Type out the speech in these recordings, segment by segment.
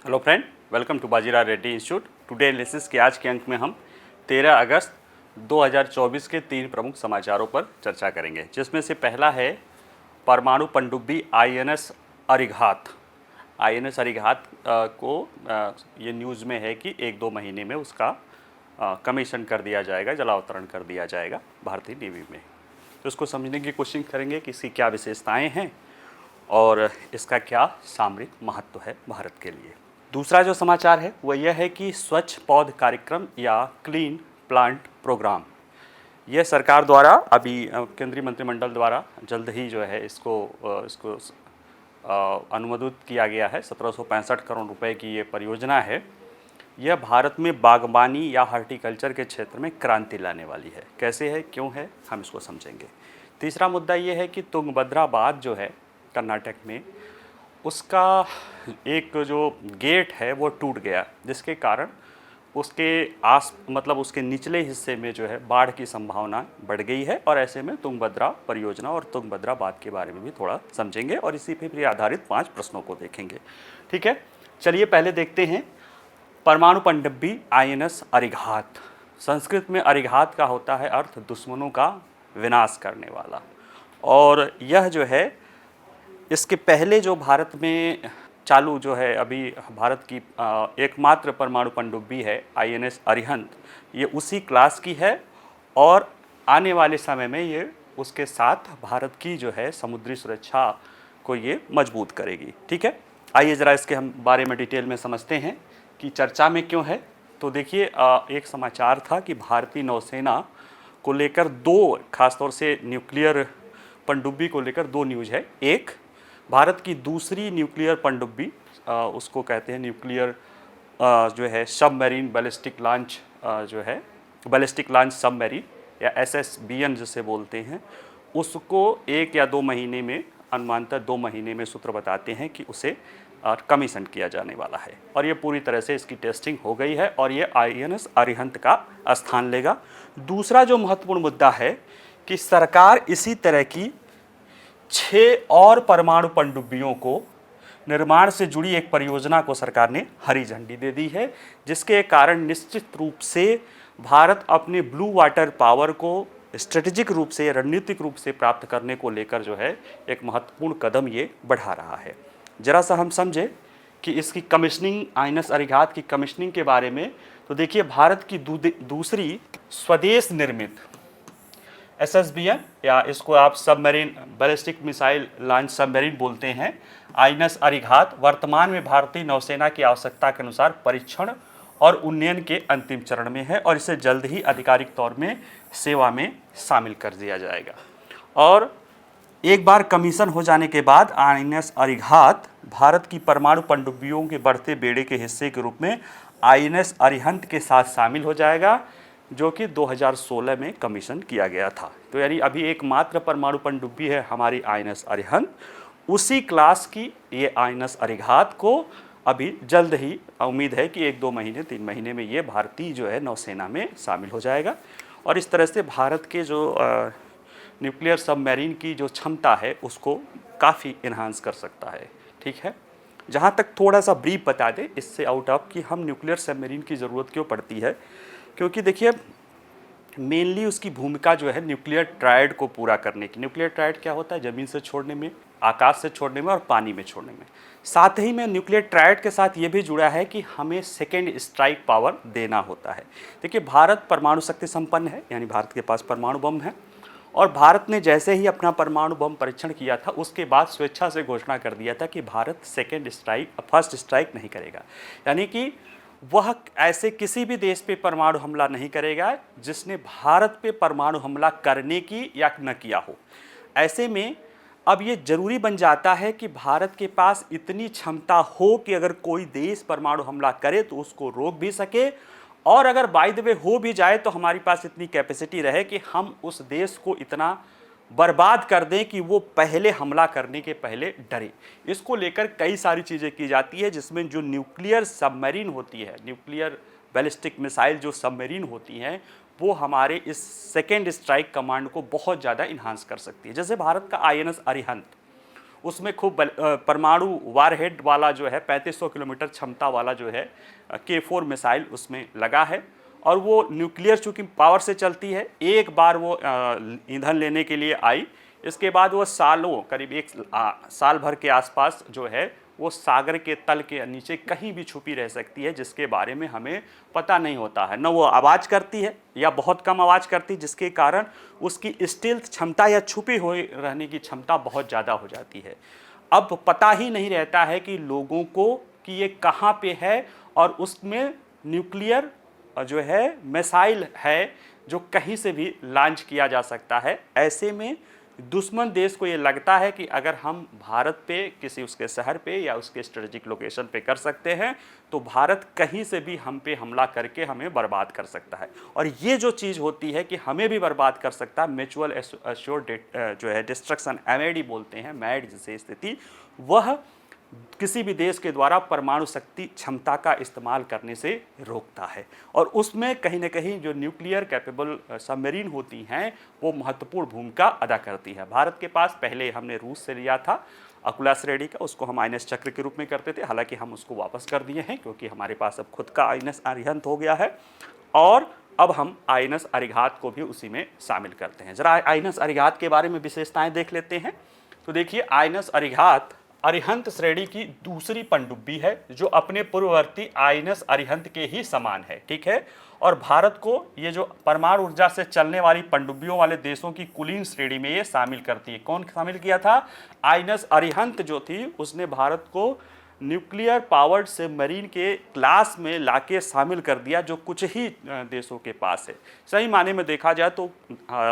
Hello friend, welcome to Bajirao Reddy institute. Today analysis के आज के अंक में हम 13 अगस्त 2024 के 3 प्रमुख समाचारों पर चर्चा करेंगे, जिसमें से पहला है परमाणु पनडुब्बी आईएनएस अरिघात। आईएनएस अरिघात ये न्यूज़ में है कि 1-2 महीने में उसका कमीशन कर दिया जाएगा, जलावतरण कर दिया जाएगा भारतीय नेवी में। तो इसको समझने की कोशिश करेंगे कि इसकी क्या विशेषताएँ हैं और इसका क्या सामरिक महत्व है भारत के लिए। दूसरा जो समाचार है वह यह है कि स्वच्छ पौध कार्यक्रम या क्लीन प्लांट प्रोग्राम, यह सरकार द्वारा अभी केंद्रीय मंत्रिमंडल द्वारा जल्द ही जो है इसको अनुमोदित किया गया है। 1765 करोड़ रुपए की ये परियोजना है। यह भारत में बागबानी या हॉर्टिकल्चर के क्षेत्र में क्रांति लाने वाली है। कैसे है, क्यों है, हम इसको समझेंगे। तीसरा मुद्दा ये है कि तुंगभद्रा बांध जो है कर्नाटक में, उसका एक जो गेट है वो टूट गया, जिसके कारण उसके निचले हिस्से में जो है बाढ़ की संभावना बढ़ गई है। और ऐसे में तुंगभद्रा परियोजना और तुंगभद्रा बांध के बारे में भी थोड़ा समझेंगे और इसी पे भी आधारित 5 प्रश्नों को देखेंगे। ठीक है, चलिए पहले देखते हैं परमाणु पनडुब्बी आईएनएस अरिघात। संस्कृत में अरिघात का होता है अर्थ दुश्मनों का विनाश करने वाला। और यह जो है इसके पहले जो भारत में चालू जो है अभी भारत की एकमात्र परमाणु पनडुब्बी है आईएनएस अरिहंत, ये उसी क्लास की है और आने वाले समय में ये उसके साथ भारत की जो है समुद्री सुरक्षा को ये मजबूत करेगी। ठीक है, आइए ज़रा इसके हम बारे में डिटेल में समझते हैं कि चर्चा में क्यों है। तो देखिए, एक समाचार था कि भारतीय नौसेना को लेकर 2, खासतौर से न्यूक्लियर पनडुब्बी को लेकर 2 न्यूज़ है। एक, भारत की दूसरी न्यूक्लियर पनडुब्बी, उसको कहते हैं न्यूक्लियर जो है सबमरीन बैलिस्टिक लॉन्च जो है बैलिस्टिक लॉन्च सबमरीन या SSBN जिसे बोलते हैं, उसको 1 या 2 महीने में, अनुमानतः 2 महीने में सूत्र बताते हैं कि उसे कमीशन किया जाने वाला है। और ये पूरी तरह से इसकी टेस्टिंग हो गई है और ये आईएनएस अरिहंत का स्थान लेगा। दूसरा जो महत्वपूर्ण मुद्दा है कि सरकार इसी तरह की 6 और परमाणु पनडुब्बियों को निर्माण से जुड़ी एक परियोजना को सरकार ने हरी झंडी दे दी है, जिसके कारण निश्चित रूप से भारत अपने ब्लू वाटर पावर को स्ट्रेटेजिक रूप से, रणनीतिक रूप से प्राप्त करने को लेकर जो है एक महत्वपूर्ण कदम ये बढ़ा रहा है। जरा सा हम समझे कि इसकी कमीशनिंग, आईएनएस अरिघात की कमीशनिंग के बारे में। तो देखिए, भारत की दूसरी स्वदेश निर्मित SSBN या इसको आप submarine ballistic missile launch submarine बोलते हैं, आईएनएस अरिघात वर्तमान में भारतीय नौसेना की आवश्यकता के अनुसार परीक्षण और उन्नयन के अंतिम चरण में है और इसे जल्द ही आधिकारिक तौर में सेवा में शामिल कर दिया जाएगा। और एक बार कमीशन हो जाने के बाद आईएनएस अरिघात भारत की परमाणु पनडुब्बियों के बढ़ते बेड़े के हिस्से के रूप में आईएनएस अरिहंत के साथ शामिल हो जाएगा, जो कि 2016 में कमीशन किया गया था। तो यानी अभी एकमात्र परमाणु पनडुब्बी है हमारी आईएनएस अरिहंत। उसी क्लास की ये आईएनएस अरिघात को अभी जल्द ही उम्मीद है कि 1-2 महीने, 3 महीने में ये भारतीय जो है नौसेना में शामिल हो जाएगा। और इस तरह से भारत के जो न्यूक्लियर सबमरीन की जो क्षमता है उसको काफ़ी इन्हांस कर सकता है। ठीक है, जहाँ तक थोड़ा सा ब्रीफ बता दें इससे आउट ऑफ कि हम न्यूक्लियर सबमरीन की ज़रूरत क्यों पड़ती है, क्योंकि देखिए मेनली उसकी भूमिका जो है न्यूक्लियर ट्रायड को पूरा करने की। न्यूक्लियर ट्रायड क्या होता है? ज़मीन से छोड़ने में, आकाश से छोड़ने में और पानी में छोड़ने में। साथ ही में न्यूक्लियर ट्रायड के साथ ये भी जुड़ा है कि हमें सेकेंड स्ट्राइक पावर देना होता है। देखिए, भारत परमाणु शक्ति संपन्न है, यानी भारत के पास परमाणु बम है। और भारत ने जैसे ही अपना परमाणु बम परीक्षण किया था उसके बाद स्वेच्छा से घोषणा कर दिया था कि भारत फर्स्ट स्ट्राइक नहीं करेगा, यानी कि वह ऐसे किसी भी देश पे परमाणु हमला नहीं करेगा जिसने भारत पे परमाणु हमला करने की या न किया हो। ऐसे में अब ये जरूरी बन जाता है कि भारत के पास इतनी क्षमता हो कि अगर कोई देश परमाणु हमला करे तो उसको रोक भी सके, और अगर बाय द वे हो भी जाए तो हमारे पास इतनी कैपेसिटी रहे कि हम उस देश को इतना बर्बाद कर दें कि वो पहले हमला करने के पहले डरे। इसको लेकर कई सारी चीज़ें की जाती है, जिसमें जो न्यूक्लियर सबमरीन होती है, न्यूक्लियर बैलिस्टिक मिसाइल जो सबमरीन होती हैं, वो हमारे इस सेकेंड स्ट्राइक कमांड को बहुत ज़्यादा इन्हांस कर सकती है। जैसे भारत का आईएनएस अरिहंत, उसमें खूब परमाणु वारहेड वाला जो है 3500 किलोमीटर क्षमता वाला जो है K4 मिसाइल उसमें लगा है। और वो न्यूक्लियर चूँकि पावर से चलती है, एक बार वो ईंधन लेने के लिए आई, इसके बाद वो सालों करीब एक साल भर के आसपास जो है वो सागर के तल के नीचे कहीं भी छुपी रह सकती है, जिसके बारे में हमें पता नहीं होता है। न वो आवाज़ करती है या बहुत कम आवाज़ करती है, जिसके कारण उसकी स्टील्थ क्षमता या छुपी हुई रहने की क्षमता बहुत ज़्यादा हो जाती है। अब पता ही नहीं रहता है कि लोगों को कि ये कहाँ पे है, और उसमें न्यूक्लियर जो है मिसाइल है जो कहीं से भी लॉन्च किया जा सकता है। ऐसे में दुश्मन देश को ये लगता है कि अगर हम भारत पे किसी उसके शहर पे या उसके स्ट्रेटेजिक लोकेशन पे कर सकते हैं तो भारत कहीं से भी हम पे हमला करके हमें बर्बाद कर सकता है। और ये जो चीज़ होती है कि हमें भी बर्बाद कर सकता है, म्यूचुअल एश्योर्ड जो है डिस्ट्रक्शन, MAD बोलते हैं, मैड जिसे स्थिति, वह किसी भी देश के द्वारा परमाणु शक्ति क्षमता का इस्तेमाल करने से रोकता है। और उसमें कहीं ना कहीं जो न्यूक्लियर कैपेबल सबमरीन होती हैं वो महत्वपूर्ण भूमिका अदा करती है। भारत के पास पहले हमने रूस से लिया था अकुला श्रेणी का, उसको हम INS चक्र के रूप में करते थे, हालांकि हम उसको वापस कर दिए हैं क्योंकि हमारे पास अब खुद का INS अरिहंत हो गया है। और अब हम INS अरिघात को भी उसी में शामिल करते हैं। जरा INS अरिघात के बारे में विशेषताएं देख लेते हैं। तो देखिए, INS अरिघात अरिहंत श्रेणी की दूसरी पनडुब्बी है जो अपने पूर्ववर्ती INS अरिहंत के ही समान है, ठीक है। और भारत को ये जो परमाणु ऊर्जा से चलने वाली पनडुब्बियों वाले देशों की कुलीन श्रेणी में ये शामिल करती है। कौन शामिल किया था? INS अरिहंत जो थी उसने भारत को न्यूक्लियर पावर्ड सबमरीन के क्लास में लाके शामिल कर दिया, जो कुछ ही देशों के पास है। सही माने में देखा जाए तो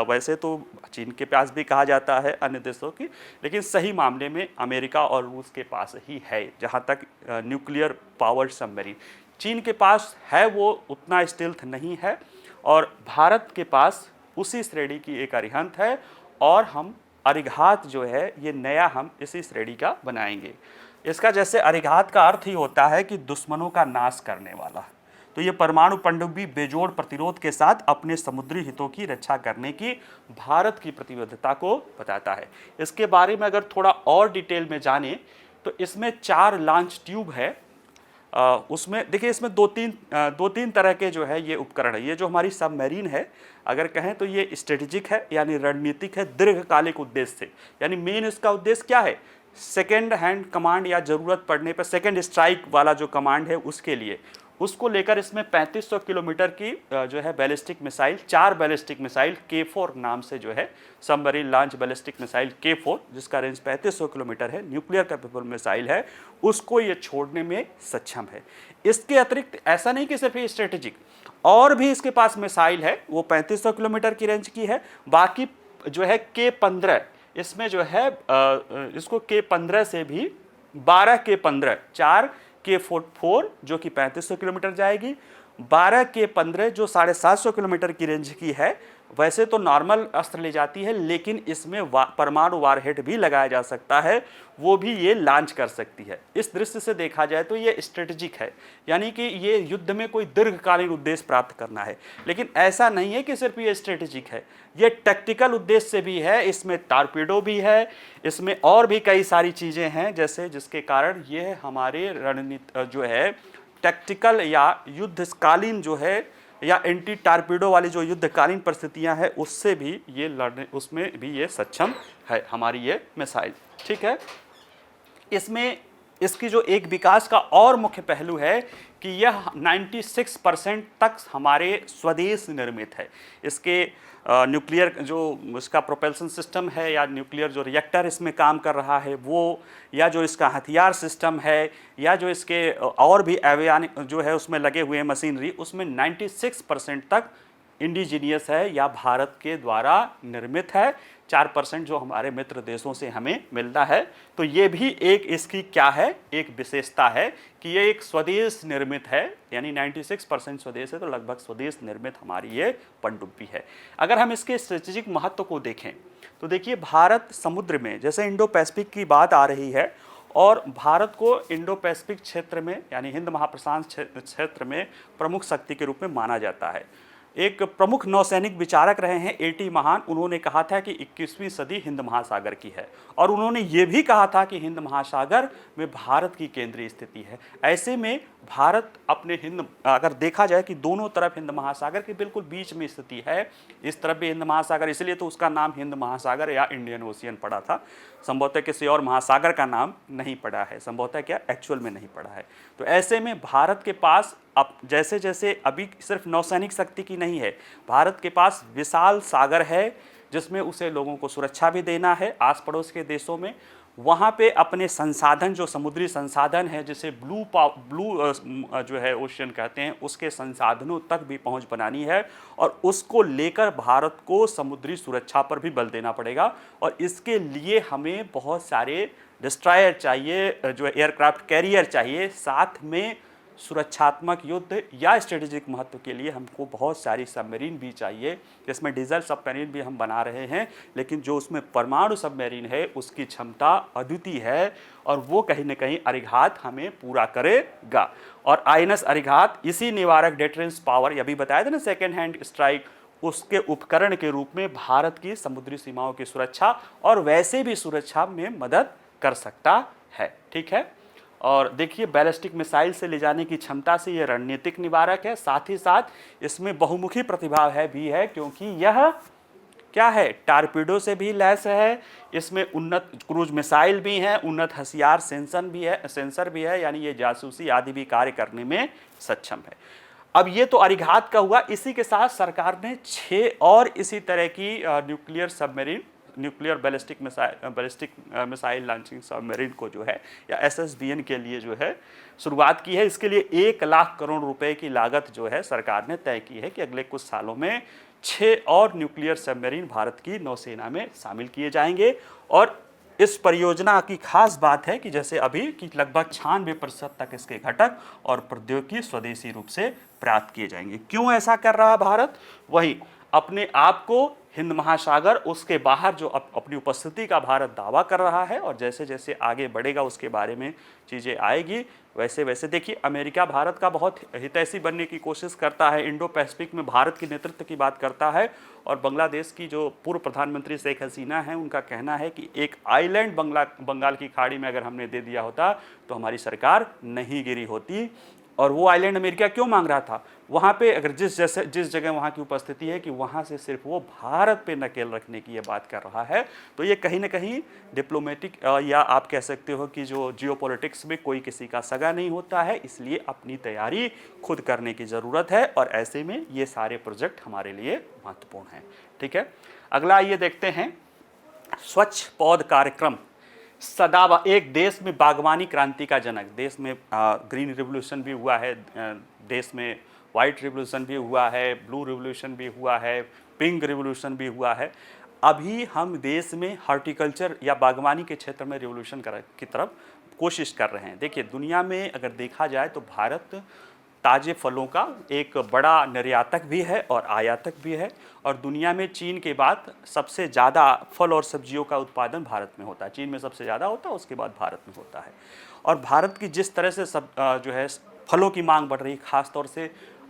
वैसे तो चीन के पास भी कहा जाता है अन्य देशों की, लेकिन सही मामले में अमेरिका और रूस के पास ही है जहाँ तक न्यूक्लियर पावर्ड सबमरीन। चीन के पास है वो उतना स्टील्थ नहीं है, और भारत के पास उसी श्रेणी की एक अरिहंत है, और हम अरिघात जो है ये नया हम इसी श्रेणी का बनाएंगे। इसका जैसे अरिघात का अर्थ ही होता है कि दुश्मनों का नाश करने वाला, तो ये परमाणु पनडुब्बी बेजोड़ प्रतिरोध के साथ अपने समुद्री हितों की रक्षा करने की भारत की प्रतिबद्धता को बताता है। इसके बारे में अगर थोड़ा और डिटेल में जाने तो इसमें 4 लॉन्च ट्यूब है। उसमें देखिए, इसमें दो तीन तरह के जो है ये उपकरण है। ये जो हमारी सबमरीन है अगर कहें तो ये स्ट्रेटेजिक है, यानी रणनीतिक है, दीर्घकालिक उद्देश्य से, यानी मेन इसका उद्देश्य क्या है? सेकेंड हैंड कमांड या ज़रूरत पड़ने पर सेकेंड स्ट्राइक वाला जो कमांड है उसके लिए, उसको लेकर इसमें 3500 किलोमीटर की जो है ballistic missile, 4 ballistic missile K4 नाम से जो है submarine launch ballistic missile K4, जिसका रेंज 3500 किलोमीटर है, न्यूक्लियर कैपेबल मिसाइल है, उसको ये छोड़ने में सक्षम है। इसके अतिरिक्त ऐसा नहीं कि सिर्फ ये स्ट्रेटेजिक, और भी इसके पास मिसाइल है, वो 3500 किलोमीटर की रेंज की है। बाकी जो है K15, इसमें जो है इसको K15 से भी 12 K15, 4 K4 जो कि 3500 किलोमीटर जाएगी, 12 K15 जो 750 किलोमीटर की रेंज की है। वैसे तो नॉर्मल अस्त्र ले जाती है, लेकिन इसमें परमाणु वारहेड भी लगाया जा सकता है, वो भी ये लॉन्च कर सकती है। इस दृष्टि से देखा जाए तो ये स्ट्रेटेजिक है, यानी कि ये युद्ध में कोई दीर्घकालीन उद्देश्य प्राप्त करना है। लेकिन ऐसा नहीं है कि सिर्फ ये स्ट्रेटेजिक है, ये टैक्टिकल उद्देश्य से भी है। इसमें टारपीडो भी है, इसमें और भी कई सारी चीज़ें हैं, जैसे जिसके कारण ये हमारे रणनीति जो है टैक्टिकल या युद्धकालीन जो है या एंटी टारपीडो वाली जो युद्धकालीन परिस्थितियां हैं उससे भी ये लड़ने, उसमें भी ये सक्षम है हमारी ये मिसाइल, ठीक है। इसमें इसकी जो एक विकास का और मुख्य पहलू है कि यह 96% तक हमारे स्वदेश निर्मित है। इसके न्यूक्लियर जो इसका प्रोपल्सन सिस्टम है या न्यूक्लियर जो रिएक्टर इसमें काम कर रहा है वो, या जो इसका हथियार सिस्टम है, या जो इसके और भी एवियानिक जो है उसमें लगे हुए मशीनरी, उसमें 96% तक इंडिजीनियस है या भारत के द्वारा निर्मित है। 4% जो हमारे मित्र देशों से हमें मिलता है। तो ये भी एक इसकी क्या है, एक विशेषता है कि ये एक स्वदेश निर्मित है, यानी 96% स्वदेश है, तो लगभग स्वदेश निर्मित हमारी ये पनडुब्बी है। अगर हम इसके स्ट्रेटेजिक महत्व को देखें तो देखिए, भारत समुद्र में जैसे इंडो पैसिफिक की बात आ रही है, और भारत को इंडो पैसिफिक क्षेत्र में यानी हिंद महाप्रशांत क्षेत्र में प्रमुख शक्ति के रूप में माना जाता है। एक प्रमुख नौसैनिक विचारक रहे हैं एटी महान। उन्होंने कहा था कि 21वीं सदी हिंद महासागर की है, और उन्होंने ये भी कहा था कि हिंद महासागर में भारत की केंद्रीय स्थिति है। ऐसे में भारत अपने अगर देखा जाए कि दोनों तरफ हिंद महासागर के बिल्कुल बीच में स्थिति है, इस तरफ भी हिंद महासागर, इसलिए तो उसका नाम हिंद महासागर या इंडियन ओशियन पड़ा था। संभवतः किसी और महासागर का नाम नहीं पड़ा है, संभवतः क्या एक्चुअल में नहीं पड़ा है। तो ऐसे में भारत के पास अब जैसे जैसे अभी सिर्फ नौसैनिक शक्ति की नहीं है, भारत के पास विशाल सागर है जिसमें उसे लोगों को सुरक्षा भी देना है। आस पड़ोस के देशों में वहाँ पे अपने संसाधन, जो समुद्री संसाधन है, जिसे ब्लू जो है ओशियन कहते हैं, उसके संसाधनों तक भी पहुँच बनानी है, और उसको लेकर भारत को समुद्री सुरक्षा पर भी बल देना पड़ेगा। और इसके लिए हमें बहुत सारे डिस्ट्रॉयर चाहिए, जो एयरक्राफ्ट कैरियर चाहिए, साथ में सुरक्षात्मक युद्ध या स्ट्रेटेजिक महत्व के लिए हमको बहुत सारी सबमरीन भी चाहिए, जिसमें डीजल सबमरीन भी हम बना रहे हैं, लेकिन जो उसमें परमाणु सबमरीन है उसकी क्षमता अद्वितीय है, और वो कहीं ना कहीं अरिघात हमें पूरा करेगा। और आईएनएस अरिघात इसी निवारक डिटरेंस पावर, अभी बताया था ना सेकेंड हैंड स्ट्राइक, उसके उपकरण के रूप में भारत की समुद्री सीमाओं की सुरक्षा और वैसे भी सुरक्षा में मदद कर सकता है। ठीक है, और देखिए बैलिस्टिक मिसाइल से ले जाने की क्षमता से ये रणनीतिक निवारक है, साथ ही साथ इसमें बहुमुखी प्रतिभाव है क्योंकि यह क्या है, टारपीडो से भी लैस है, इसमें उन्नत क्रूज मिसाइल भी हैं, उन्नत हथियार सेंसर भी है, यानी ये जासूसी आदि भी कार्य करने में सक्षम है। अब ये तो अरिघात का हुआ, इसी के साथ सरकार ने 6 और इसी तरह की nuclear ballistic missile launching submarine को जो है, या SSBN के लिए जो है शुरुआत की है। इसके लिए 1 लाख करोड़ रुपए की लागत जो है सरकार ने तय की है कि अगले कुछ सालों में 6 और न्यूक्लियर सबमरीन भारत की नौसेना में शामिल किए जाएंगे। और इस परियोजना की खास बात है कि जैसे अभी कि लगभग 96% तक इसके घटक और प्रौद्योगिकी स्वदेशी रूप से प्राप्त किए जाएंगे। क्यों ऐसा कर रहा है भारत? वही अपने आप को हिंद महासागर, उसके बाहर जो अपनी उपस्थिति का भारत दावा कर रहा है, और जैसे जैसे आगे बढ़ेगा उसके बारे में चीज़ें आएगी, वैसे वैसे देखिए अमेरिका भारत का बहुत हितैषी बनने की कोशिश करता है, इंडो पैसिफिक में भारत के नेतृत्व की बात करता है। और बांग्लादेश की जो पूर्व प्रधानमंत्री शेख हसीना है, उनका कहना है कि एक आइलैंड बंगाल की खाड़ी में अगर हमने दे दिया होता तो हमारी सरकार नहीं गिरी होती। और वो आइलैंड अमेरिका क्यों मांग रहा था? वहाँ पे अगर जिस जगह वहाँ की उपस्थिति है कि वहाँ से सिर्फ वो भारत पे नकेल रखने की ये बात कर रहा है, तो ये कहीं ना कहीं डिप्लोमेटिक या आप कह सकते हो कि जो जियोपॉलिटिक्स में कोई किसी का सगा नहीं होता है, इसलिए अपनी तैयारी खुद करने की ज़रूरत है। और ऐसे में ये सारे प्रोजेक्ट हमारे लिए महत्वपूर्ण हैं। ठीक है, अगला ये देखते हैं, स्वच्छ पौध कार्यक्रम सदा एक देश में बागवानी क्रांति का जनक। देश में ग्रीन रिवोल्यूशन भी हुआ है, देश में वाइट रिवोल्यूशन भी हुआ है, ब्लू रिवोल्यूशन भी हुआ है, पिंक रिवोल्यूशन भी हुआ है। अभी हम देश में हॉर्टिकल्चर या बागवानी के क्षेत्र में रिवोल्यूशन की तरफ कोशिश कर रहे हैं। देखिए दुनिया में अगर देखा जाए तो भारत ताज़े फलों का एक बड़ा निर्यातक भी है और आयातक भी है, और दुनिया में चीन के बाद सबसे ज़्यादा फल और सब्जियों का उत्पादन भारत में होता है। चीन में सबसे ज़्यादा होता है, उसके बाद भारत में होता है। और भारत की जिस तरह से जो है फलों की मांग बढ़ रही है, ख़ासतौर से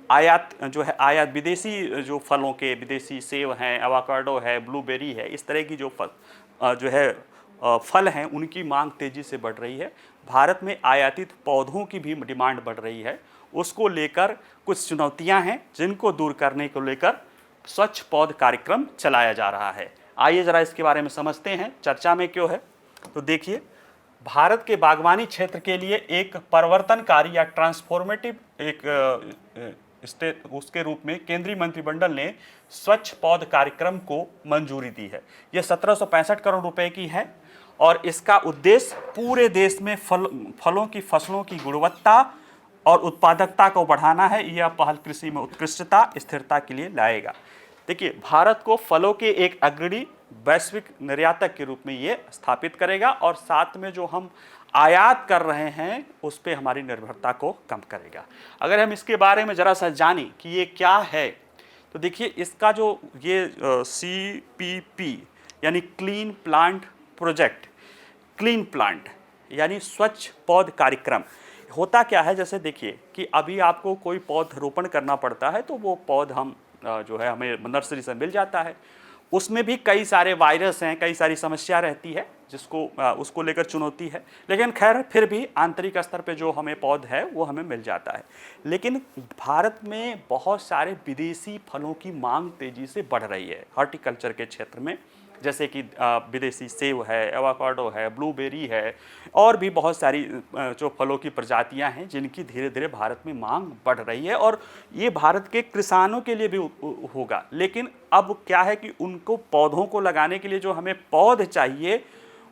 आयात विदेशी जो फलों के, विदेशी सेब हैं, एवोकाडो है, ब्लूबेरी है, इस तरह की जो फल हैं उनकी मांग तेज़ी से बढ़ रही है। भारत में आयातित पौधों की भी डिमांड बढ़ रही है। उसको लेकर कुछ चुनौतियां हैं जिनको दूर करने को लेकर स्वच्छ पौध कार्यक्रम चलाया जा रहा है। आइए ज़रा इसके बारे में समझते हैं, चर्चा में क्यों है। तो देखिए, भारत के बागवानी क्षेत्र के लिए एक परिवर्तनकारी या ट्रांसफॉर्मेटिव उसके रूप में केंद्रीय मंत्रिमंडल ने स्वच्छ पौध कार्यक्रम को मंजूरी दी है। यह 1765 करोड़ रुपए की है, और इसका उद्देश्य पूरे देश में फलों की फसलों की गुणवत्ता और उत्पादकता को बढ़ाना है। यह पहल कृषि में उत्कृष्टता स्थिरता के लिए लाएगा। देखिए, भारत को फलों के एक अग्रणी वैश्विक निर्यातक के रूप में ये स्थापित करेगा, और साथ में जो हम आयात कर रहे हैं उस पर हमारी निर्भरता को कम करेगा। अगर हम इसके बारे में ज़रा सा जानें कि ये क्या है, तो देखिए इसका जो ये CPP यानी clean plant project, clean plant यानी स्वच्छ पौध कार्यक्रम होता क्या है। जैसे देखिए कि अभी आपको कोई पौध रोपण करना पड़ता है, तो वो पौध हम जो है हमें नर्सरी से मिल जाता है। उसमें भी कई सारे वायरस हैं, कई सारी समस्या रहती है जिसको उसको लेकर चुनौती है, लेकिन खैर फिर भी आंतरिक स्तर पे जो हमें पौध है वो हमें मिल जाता है। लेकिन भारत में बहुत सारे विदेशी फलों की मांग तेज़ी से बढ़ रही है हॉर्टिकल्चर के क्षेत्र में, जैसे कि विदेशी सेब है, एवोकाडो है, ब्लूबेरी है, और भी बहुत सारी जो फलों की प्रजातियां हैं जिनकी धीरे धीरे भारत में मांग बढ़ रही है, और ये भारत के किसानों के लिए भी होगा। लेकिन अब क्या है कि उनको पौधों को लगाने के लिए जो हमें पौध चाहिए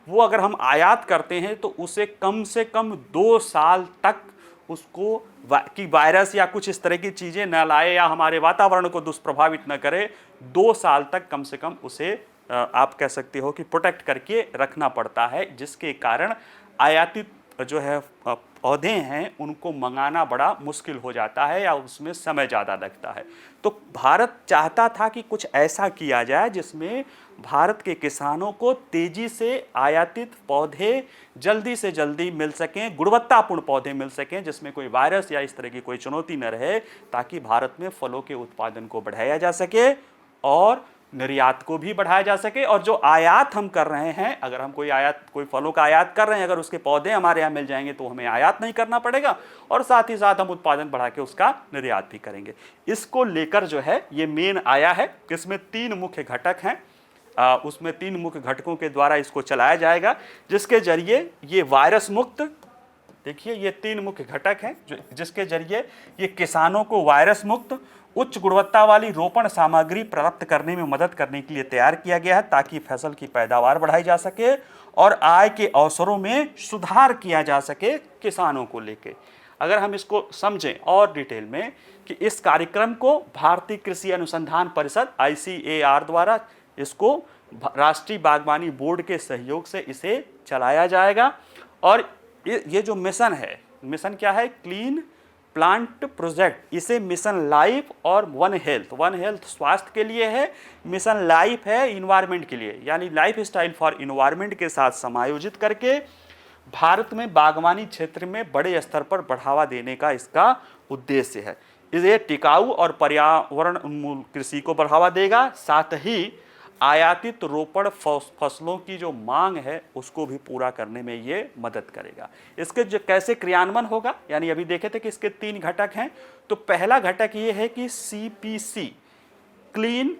वो अगर हम आयात करते हैं तो उसे कम से कम 2 साल तक उसको कि वायरस या कुछ इस तरह की चीज़ें न लाए या हमारे वातावरण को दुष्प्रभावित न करे, 2 साल तक कम से कम उसे आप कह सकते हो कि प्रोटेक्ट करके रखना पड़ता है, जिसके कारण आयातित जो है पौधे हैं उनको मंगाना बड़ा मुश्किल हो जाता है या उसमें समय ज़्यादा लगता है। तो भारत चाहता था कि कुछ ऐसा किया जाए जिसमें भारत के किसानों को तेज़ी से आयातित पौधे जल्दी से जल्दी मिल सकें, गुणवत्तापूर्ण पौधे मिल सकें जिसमें कोई वायरस या इस तरह की कोई चुनौती न रहे, ताकि भारत में फलों के उत्पादन को बढ़ाया जा सके और निर्यात को भी बढ़ाया जा सके। और जो आयात हम कर रहे हैं, अगर हम कोई फलों का आयात कर रहे हैं, अगर उसके पौधे हमारे यहाँ मिल जाएंगे तो हमें आयात नहीं करना पड़ेगा, और साथ ही साथ हम उत्पादन बढ़ा के उसका निर्यात भी करेंगे। इसको लेकर जो है ये मेन आया है, इसमें 3 मुख्य घटक हैं। उसमें 3 मुख्य घटकों के द्वारा इसको चलाया जाएगा, जिसके जरिए ये वायरस मुक्त, देखिए ये 3 मुख्य घटक हैं जिसके जरिए ये किसानों को वायरस मुक्त उच्च गुणवत्ता वाली रोपण सामग्री प्राप्त करने में मदद करने के लिए तैयार किया गया है, ताकि फसल की पैदावार बढ़ाई जा सके और आय के अवसरों में सुधार किया जा सके किसानों को लेके। अगर हम इसको समझें और डिटेल में कि इस कार्यक्रम को भारतीय कृषि अनुसंधान परिषद ICAR द्वारा इसको राष्ट्रीय बागवानी बोर्ड के सहयोग से इसे चलाया जाएगा। और ये जो मिशन है, मिशन क्या है? Clean plant project. इसे मिशन लाइफ और वन हेल्थ स्वास्थ्य के लिए है, मिशन लाइफ है इन्वायरमेंट के लिए, यानी लाइफ स्टाइल फॉर इन्वायरमेंट के साथ समायोजित करके भारत में बागवानी क्षेत्र में बड़े स्तर पर बढ़ावा देने का इसका उद्देश्य है। ये टिकाऊ और पर्यावरण उन्मूल कृषि को बढ़ावा देगा, साथ ही आयातित रोपण फसलों की जो मांग है उसको भी पूरा करने में ये मदद करेगा। इसके जो कैसे क्रियान्वयन होगा, यानी अभी देखे थे कि इसके 3 घटक हैं। तो पहला घटक ये है कि CPC क्लीन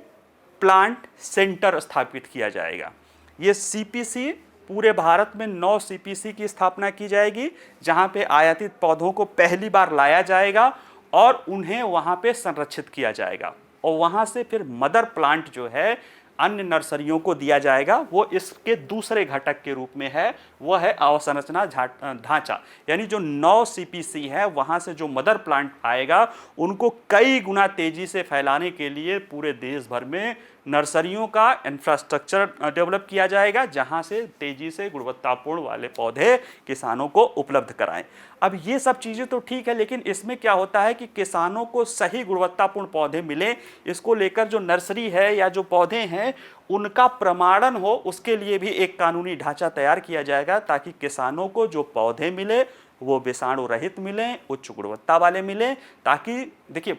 प्लांट सेंटर स्थापित किया जाएगा। ये CPC पूरे भारत में 9 CPC की स्थापना की जाएगी, जहां पे आयातित पौधों को पहली बार लाया जाएगा और उन्हें वहां पे संरक्षित किया जाएगा, और वहां से फिर मदर प्लांट जो है अन्य नर्सरियों को दिया जाएगा। वो इसके दूसरे घटक के रूप में है, वो है अवसंरचना ढांचा, यानी जो 9 CPC है वहाँ से जो मदर प्लांट आएगा उनको कई गुना तेज़ी से फैलाने के लिए पूरे देश भर में नर्सरियों का इंफ्रास्ट्रक्चर डेवलप किया जाएगा, जहां से तेज़ी से गुणवत्तापूर्ण वाले पौधे किसानों को उपलब्ध कराएं। अब ये सब चीज़ें तो ठीक है, लेकिन इसमें क्या होता है कि किसानों को सही गुणवत्तापूर्ण पौधे मिले, इसको लेकर जो नर्सरी है या जो पौधे हैं उनका प्रमाणन हो, उसके लिए भी एक कानूनी ढांचा तैयार किया जाएगा, ताकि किसानों को जो पौधे मिले वो विषाणु रहित मिले, उच्च गुणवत्ता वाले मिले। ताकि देखिए,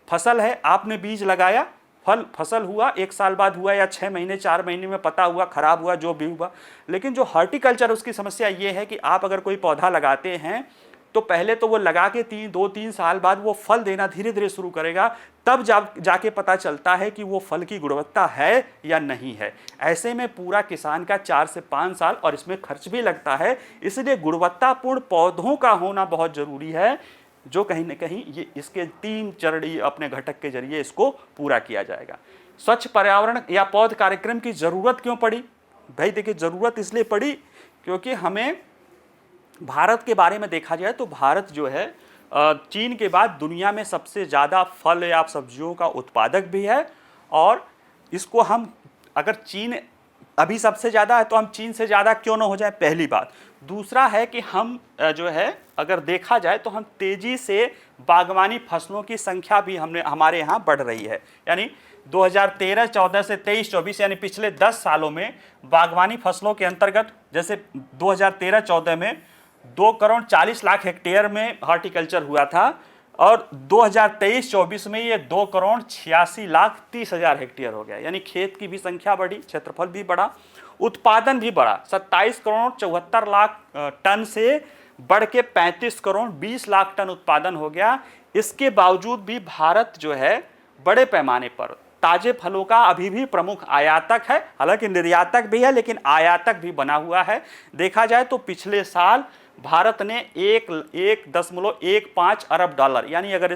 फसल है, आपने बीज लगाया, फसल हुआ, 1 साल बाद हुआ या 6 महीने 4 महीने में पता हुआ, खराब हुआ, जो भी हुआ। लेकिन जो हॉर्टिकल्चर, उसकी समस्या ये है कि आप अगर कोई पौधा लगाते हैं तो पहले तो वो लगा के 2-3 साल बाद वो फल देना धीरे धीरे शुरू करेगा, तब जाके पता चलता है कि वो फल की गुणवत्ता है या नहीं है। ऐसे में पूरा किसान का 4 से 5 साल, और इसमें खर्च भी लगता है। इसलिए गुणवत्तापूर्ण पौधों का होना बहुत ज़रूरी है, जो कहीं न कहीं ये इसके 3 चरणीय अपने घटक के जरिए इसको पूरा किया जाएगा। स्वच्छ पर्यावरण या पौध कार्यक्रम की ज़रूरत क्यों पड़ी? भाई देखिए, ज़रूरत इसलिए पड़ी क्योंकि हमें भारत के बारे में देखा जाए तो भारत जो है चीन के बाद दुनिया में सबसे ज़्यादा फल या सब्जियों का उत्पादक भी है। और इसको हम, अगर चीन अभी सबसे ज़्यादा है तो हम चीन से ज़्यादा क्यों ना हो जाए, पहली बात। दूसरा है कि हम जो है अगर देखा जाए तो हम तेज़ी से बागवानी फसलों की संख्या भी हमारे यहाँ बढ़ रही है। यानी 2013-14 से 23-24 यानी पिछले 10 सालों में बागवानी फसलों के अंतर्गत, जैसे 2013-14 में 2 करोड़ 40 लाख हेक्टेयर में हॉर्टिकल्चर हुआ था, और 2023-24 में ये 2,86,30,000 हेक्टेयर हो गया, यानी खेत की भी संख्या बढ़ी, क्षेत्रफल भी बढ़ा, उत्पादन भी बढ़ा। 27,74,00,000 टन से बढ़ के 35,20,00,000 टन उत्पादन हो गया। इसके बावजूद भी भारत जो है बड़े पैमाने पर ताजे फलों का अभी भी प्रमुख आयातक है, हालांकि निर्यातक भी है लेकिन आयातक भी बना हुआ है। देखा जाए तो पिछले साल भारत ने 1.15 अरब डॉलर, यानी अगर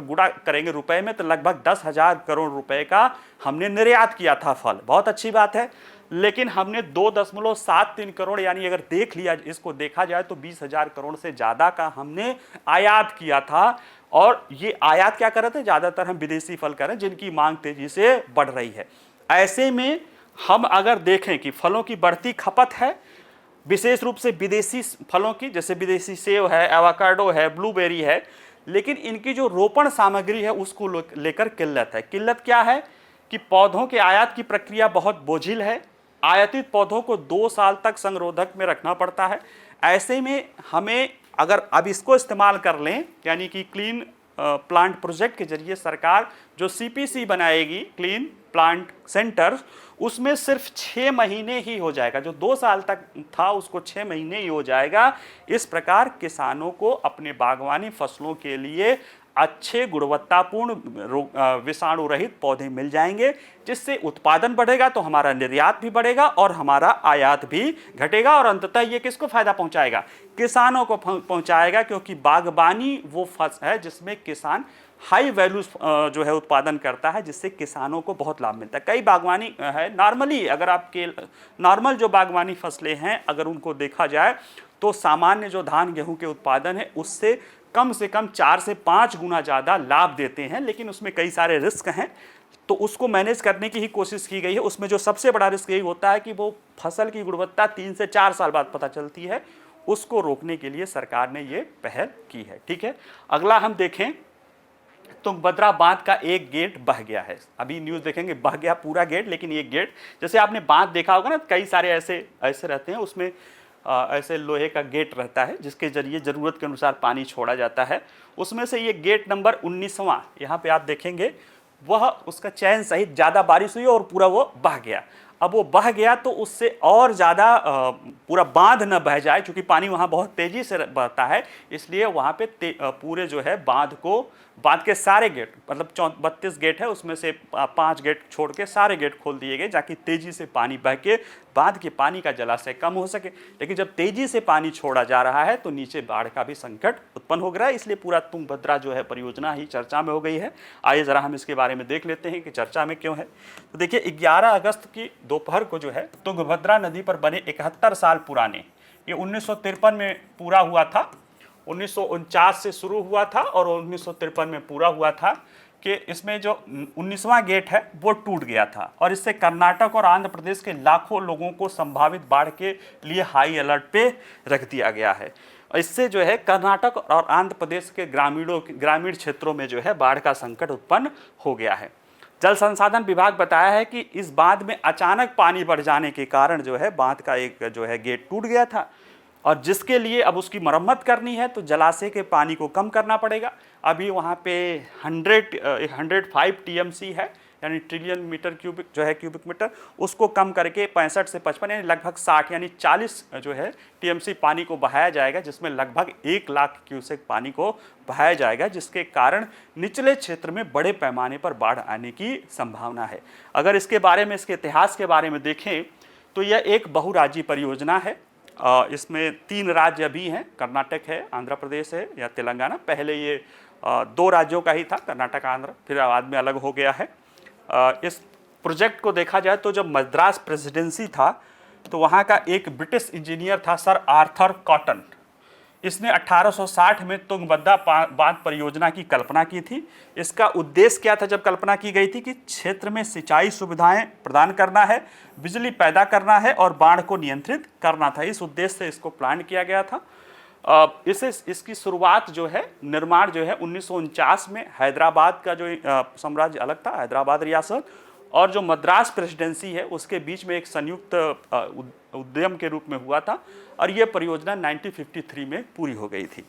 गुणा करेंगे रुपए में तो लगभग 10,000 करोड़ रुपए का हमने निर्यात किया था फल। बहुत अच्छी बात है, लेकिन हमने 2.73 करोड़, यानी अगर इसको देखा जाए तो 20,000 करोड़ से ज़्यादा का हमने आयात किया था। और ये आयात क्या कर रहे थे, ज़्यादातर हम विदेशी फल कर रहे हैं जिनकी मांग तेजी से बढ़ रही है। ऐसे में हम अगर देखें कि फलों की बढ़ती खपत है, विशेष रूप से विदेशी फलों की, जैसे विदेशी सेब है, एवोकाडो है, ब्लूबेरी है, लेकिन इनकी जो रोपण सामग्री है उसको लेकर किल्लत है। किल्लत क्या है कि पौधों के आयात की प्रक्रिया बहुत बोझिल है। आयातित पौधों को 2 साल तक संरोधक में रखना पड़ता है। ऐसे में हमें अगर अब इसको इस्तेमाल कर लें, यानी कि क्लीन प्लांट प्रोजेक्ट के जरिए सरकार जो CPC बनाएगी, क्लीन प्लांट सेंटर, उसमें सिर्फ 6 महीने ही हो जाएगा। जो 2 साल तक था उसको 6 महीने ही हो जाएगा। इस प्रकार किसानों को अपने बागवानी फसलों के लिए अच्छे गुणवत्तापूर्ण विषाणु रहित पौधे मिल जाएंगे, जिससे उत्पादन बढ़ेगा तो हमारा निर्यात भी बढ़ेगा और हमारा आयात भी घटेगा। और अंततः ये किसको फायदा पहुंचाएगा, किसानों को पहुंचाएगा, क्योंकि बागवानी वो फसल है जिसमें किसान हाई वैल्यू जो है उत्पादन करता है, जिससे किसानों को बहुत लाभ मिलता है। कई बागवानी है नॉर्मली, अगर आपके नॉर्मल जो बागवानी फसलें हैं अगर उनको देखा जाए तो सामान्य जो धान गेहूं के उत्पादन है उससे कम से कम 4 से 5 गुना ज़्यादा लाभ देते हैं, लेकिन उसमें कई सारे रिस्क हैं, तो उसको मैनेज करने की ही कोशिश की गई है। उसमें जो सबसे बड़ा रिस्क यही होता है कि वो फसल की गुणवत्ता 3 से 4 साल बाद पता चलती है, उसको रोकने के लिए सरकार ने ये पहल की है। ठीक है, अगला हम देखें, तुंगभद्रा बांध का एक गेट बह गया है। अभी न्यूज़ देखेंगे बह गया पूरा गेट, लेकिन एक गेट, जैसे आपने बांध देखा होगा ना, कई सारे ऐसे रहते हैं, उसमें ऐसे लोहे का गेट रहता है जिसके जरिए ज़रूरत के अनुसार पानी छोड़ा जाता है। उसमें से ये गेट नंबर 19वां यहाँ पे आप देखेंगे, वह उसका चैन सहित ज़्यादा बारिश हुई और पूरा वो बह गया। अब वो बह गया तो उससे और ज़्यादा पूरा बांध न बह जाए, क्योंकि पानी वहाँ बहुत तेज़ी से बहता है, इसलिए वहाँ पे पूरे जो है बांध के सारे गेट, मतलब 32 गेट है, उसमें से 5 गेट छोड़ के सारे गेट खोल दिए गए, ताकि तेज़ी से पानी बह के बांध के पानी का जलाशय कम हो सके। लेकिन जब तेज़ी से पानी छोड़ा जा रहा है तो नीचे बाढ़ का भी संकट उत्पन्न हो गया है, इसलिए पूरा तुंगभद्रा जो है परियोजना ही चर्चा में हो गई है। आइए ज़रा हम इसके बारे में देख लेते हैं कि चर्चा में क्यों है। तो देखिए, 11 अगस्त की दोपहर को जो है तुंगभद्रा नदी पर बने 71 साल पुराने, ये 1953 में पूरा हुआ था, 1949 से शुरू हुआ था और 1953 में पूरा हुआ था, कि इसमें जो 19वां गेट है वो टूट गया था और इससे कर्नाटक और आंध्र प्रदेश के लाखों लोगों को संभावित बाढ़ के लिए हाई अलर्ट पे रख दिया गया है। इससे जो है कर्नाटक और आंध्र प्रदेश के ग्रामीण क्षेत्रों में जो है बाढ़ का संकट उत्पन्न हो गया है। जल संसाधन विभाग बताया है कि इस बांध में अचानक पानी बढ़ जाने के कारण जो है बांध का एक जो है गेट टूट गया था, और जिसके लिए अब उसकी मरम्मत करनी है तो जलाशय के पानी को कम करना पड़ेगा। अभी वहाँ पे 105 TMC है, यानी ट्रिलियन मीटर क्यूबिक जो है क्यूबिक मीटर, उसको कम करके 65 से 55 यानी लगभग 60 यानी 40 जो है TMC पानी को बहाया जाएगा, जिसमें लगभग 1 लाख क्यूसेक पानी को बहाया जाएगा, जिसके कारण निचले क्षेत्र में बड़े पैमाने पर बाढ़ आने की संभावना है। अगर इसके बारे में, इसके इतिहास के बारे में देखें तो यह एक बहुराज्यीय परियोजना है। इसमें 3 राज्य भी हैं, कर्नाटक है, आंध्र प्रदेश है या तेलंगाना। पहले ये 2 राज्यों का ही था, कर्नाटक आंध्र, फिर बाद में अलग हो गया है। इस प्रोजेक्ट को देखा जाए तो जब मद्रास प्रेसिडेंसी था तो वहाँ का एक ब्रिटिश इंजीनियर था सर आर्थर कॉटन। इसने 1860 में तुंगभद्रा बांध परियोजना की कल्पना की थी। इसका उद्देश्य क्या था जब कल्पना की गई थी, कि क्षेत्र में सिंचाई सुविधाएं प्रदान करना है, बिजली पैदा करना है और बाढ़ को नियंत्रित करना था। इस उद्देश्य से इसको प्लान किया गया था। इसकी शुरुआत जो है, निर्माण जो है 1949 में हैदराबाद का जो साम्राज्य अलग था, हैदराबाद रियासत, और जो मद्रास प्रेसिडेंसी है उसके बीच में एक संयुक्त उद्यम के रूप में हुआ था, और यह परियोजना 1953 में पूरी हो गई थी।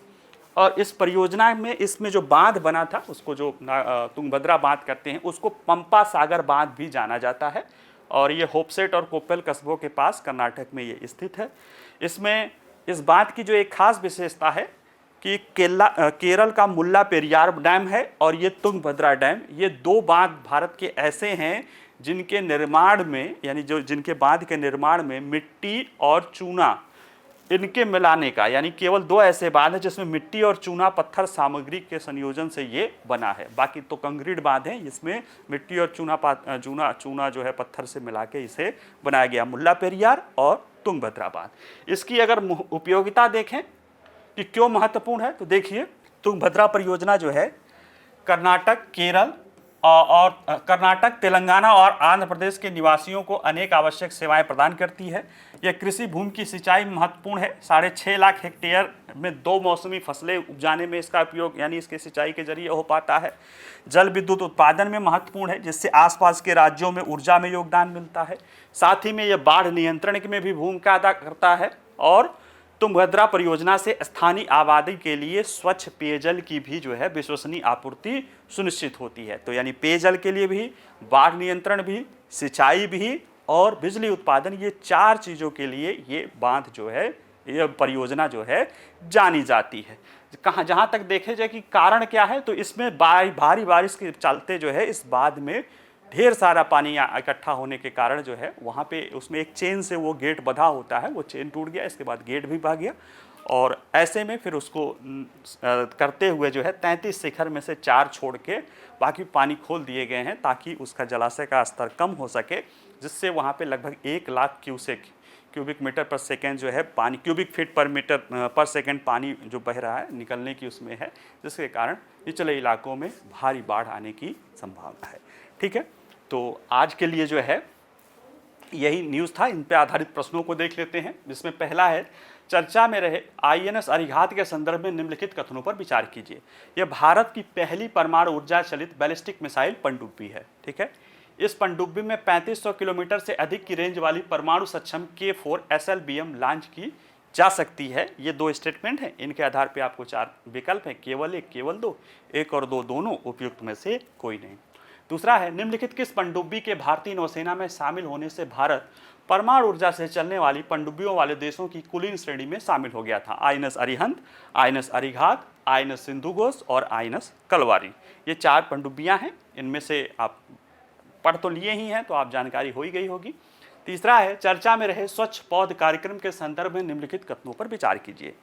और इस परियोजना में इसमें जो बांध बना था उसको जो तुंगभद्रा बांध करते हैं उसको पंपा सागर बांध भी जाना जाता है और ये होपसेट और कोप्पल कस्बों के पास कर्नाटक में ये स्थित है। इसमें इस बांध की जो एक खास विशेषता है कि केरल का मुल्ला पेरियार डैम है और ये तुंगभद्रा डैम, ये दो बांध भारत के ऐसे हैं जिनके निर्माण में यानी जो जिनके बांध के निर्माण में मिट्टी और चूना इनके मिलाने का, यानी केवल दो ऐसे बांध हैं जिसमें मिट्टी और चूना पत्थर सामग्री के संयोजन से ये बना है। बाकी तो कंक्रीट बांध हैं, इसमें मिट्टी और चूना जो है पत्थर से मिला के इसे बनाया गया, मुल्ला पेरियार और तुंगभद्रा बांध। इसकी अगर उपयोगिता देखें कि क्यों महत्वपूर्ण है तो देखिए, तुंगभद्रा परियोजना जो है कर्नाटक, केरल और कर्नाटक, तेलंगाना और आंध्र प्रदेश के निवासियों को अनेक आवश्यक सेवाएं प्रदान करती है। यह कृषि भूमि की सिंचाई महत्वपूर्ण है। 6.5 लाख हेक्टेयर में 2 मौसमी फसलें उपजाने में इसका उपयोग यानी इसके सिंचाई के जरिए हो पाता है। जल विद्युत उत्पादन में महत्वपूर्ण है जिससे आसपास के राज्यों में ऊर्जा में योगदान मिलता है। साथ ही में यह बाढ़ नियंत्रण में भी भूमिका अदा करता है और तुंगभद्रा परियोजना से स्थानीय आबादी के लिए स्वच्छ पेयजल की भी जो है विश्वसनीय आपूर्ति सुनिश्चित होती है। तो यानी पेयजल के लिए भी, बाढ़ नियंत्रण भी, सिंचाई भी और बिजली उत्पादन, ये 4 चीज़ों के लिए ये बांध जो है, ये परियोजना जो है जानी जाती है। जहाँ तक देखे जाए कि कारण क्या है तो इसमें भारी बारिश के चलते जो है इस बांध में ढेर सारा पानी इकट्ठा होने के कारण जो है वहाँ पे उसमें एक चेन से वो गेट बंधा होता है, वो चेन टूट गया, इसके बाद गेट भी भाग गया और ऐसे में फिर उसको करते हुए जो है 33 शिखर में से 4 छोड़ के बाकी पानी खोल दिए गए हैं ताकि उसका जलाशय का स्तर कम हो सके, जिससे वहाँ पे लगभग 1 लाख क्यूबिक मीटर पर सेकेंड जो है पानी, क्यूबिक फीट पर मीटर पर सेकेंड पानी जो बह रहा है निकलने की उसमें है, जिसके कारण निचले इलाकों में भारी बाढ़ आने की संभावना है। ठीक है, तो आज के लिए जो है यही न्यूज़ था। इन पे आधारित प्रश्नों को देख लेते हैं, जिसमें पहला है, चर्चा में रहे INS अरिहंत के संदर्भ में निम्नलिखित कथनों पर विचार कीजिए। यह भारत की पहली परमाणु ऊर्जा चलित बैलिस्टिक मिसाइल पनडुब्बी है। ठीक है, इस पनडुब्बी में 3500 किलोमीटर से अधिक की रेंज वाली परमाणु सक्षम K4 SLBM लॉन्च की जा सकती है। ये 2 स्टेटमेंट हैं, इनके आधार पर आपको 4 विकल्प हैं, केवल 1, केवल 2, 1 और 2 दोनों उपयुक्त में से कोई नहीं। दूसरा है, निम्नलिखित किस पनडुब्बी के भारतीय नौसेना में शामिल होने से भारत परमाणु ऊर्जा से चलने वाली पनडुब्बियों वाले देशों की कुलीन श्रेणी में शामिल हो गया था? INS Arihant, INS Arighat, INS Sindhughosh और INS कलवारी। ये 4 पनडुब्बियां हैं, इनमें से आप पढ़ तो लिए ही हैं तो आप जानकारी हो ही गई होगी। तीसरा है, चर्चा में रहे स्वच्छ पौध कार्यक्रम के संदर्भ में निम्नलिखित कथनों पर विचार कीजिए।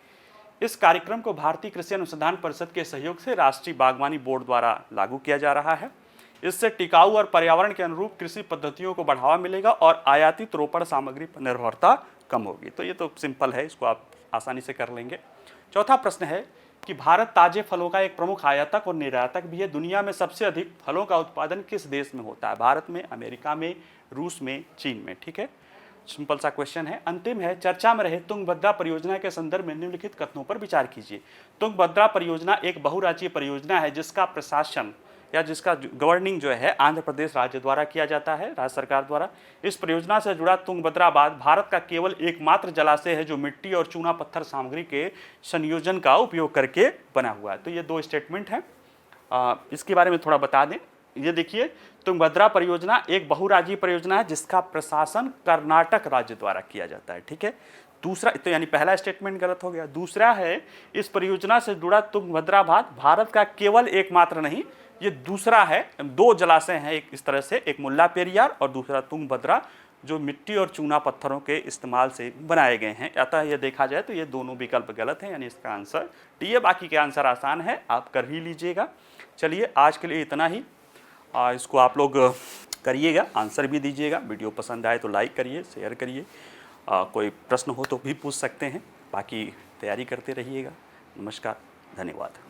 इस कार्यक्रम को भारतीय कृषि अनुसंधान परिषद के सहयोग से राष्ट्रीय बागवानी बोर्ड द्वारा लागू किया जा रहा है। इससे टिकाऊ और पर्यावरण के अनुरूप कृषि पद्धतियों को बढ़ावा मिलेगा और आयातित रोपण सामग्री पर निर्भरता कम होगी। तो ये तो सिंपल है, इसको आप आसानी से कर लेंगे। चौथा प्रश्न है कि भारत ताजे फलों का एक प्रमुख आयातक और निर्यातक भी है। दुनिया में सबसे अधिक फलों का उत्पादन किस देश में होता है? भारत में, अमेरिका में, रूस में, चीन में। ठीक है, सिंपल सा क्वेश्चन है। अंतिम है, चर्चा में रहे तुंगभद्रा परियोजना के संदर्भ में निम्नलिखित कथनों पर विचार कीजिए। तुंगभद्रा परियोजना एक बहुराज्यीय परियोजना है जिसका प्रशासन या जिसका गवर्निंग जो है आंध्र प्रदेश राज्य द्वारा किया जाता है, राज्य सरकार द्वारा। इस परियोजना से जुड़ा तुंगभद्रा बांध भारत का केवल एकमात्र जलाशय है जो मिट्टी और चूना पत्थर सामग्री के संयोजन का उपयोग करके बना हुआ है। तो ये 2 स्टेटमेंट हैं, इसके बारे में थोड़ा बता दें। ये देखिए, तुंगभद्रा परियोजना एक बहुराज्यीय परियोजना है जिसका प्रशासन कर्नाटक राज्य द्वारा किया जाता है। ठीक है, दूसरा तो यानी पहला स्टेटमेंट गलत हो गया। दूसरा है, इस परियोजना से जुड़ा तुंगभद्रा बांध भारत का केवल एकमात्र नहीं, ये दूसरा है, 2 जलाशय हैं एक इस तरह से, एक मुल्ला पेरियार और दूसरा तुंगभद्रा, जो मिट्टी और चूना पत्थरों के इस्तेमाल से बनाए गए हैं। अतः ये देखा जाए तो ये दोनों विकल्प गलत हैं, यानी इसका आंसर डी है। बाकी के आंसर आसान है, आप कर ही लीजिएगा। चलिए, आज के लिए इतना ही। इसको आप लोग करिएगा, आंसर भी दीजिएगा। वीडियो पसंद आए तो लाइक करिए, शेयर करिए। कोई प्रश्न हो तो भी पूछ सकते हैं। बाकी तैयारी करते रहिएगा। नमस्कार, धन्यवाद।